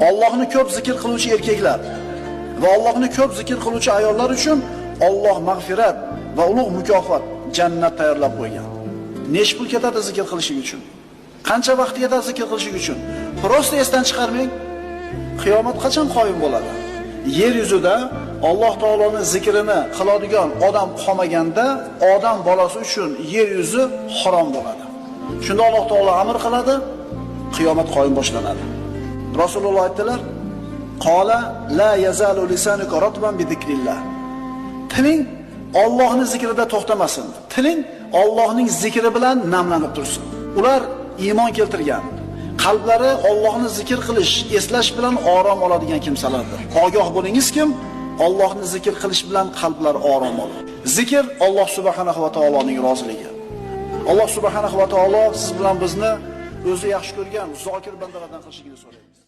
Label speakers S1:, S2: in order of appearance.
S1: Allohni ko'p zikr qiluvchi erkaklar va Allohni ko'p zikr qiluvchi ayollar uchun Alloh mag'firat va ulug' mukofot, jannat tayyorlab qo'ygan. Necha pul ketadi zikr qilishing uchun? Qancha vaqt ketadi zikr qilishing uchun? Prosta esdan chiqarmang. Qiyomat qachon qoyim bo'ladi? Yer yuzida Alloh taoloning zikrini qiladigan odam qolmaganda, odam bolasi uchun yer yuzi harom bo'ladi. Shunda Alloh taolo amr qiladi, qiyomat qoyim boshlanadi. Rasululloh aytdilar: "Qala la yazalu lisanuka ratban bi zikrillah." Tiling Allohning zikrida to'xtamasin. Tiling Allohning zikri bilan namlanib tursin. Ular iymon keltirgan, qalblari Allohni zikr qilish, eslash bilan orom oladigan kimsalardir. Ogoh bo'lingiz kim? Allohni zikr qilish bilan qalblar orom oladi. Zikr Alloh subhanahu va taoloning roziligi. Alloh subhanahu va taolo siz bilan bizni o'zi yaxshi ko'rgan zokir bandalardan qilishingni so'raymiz.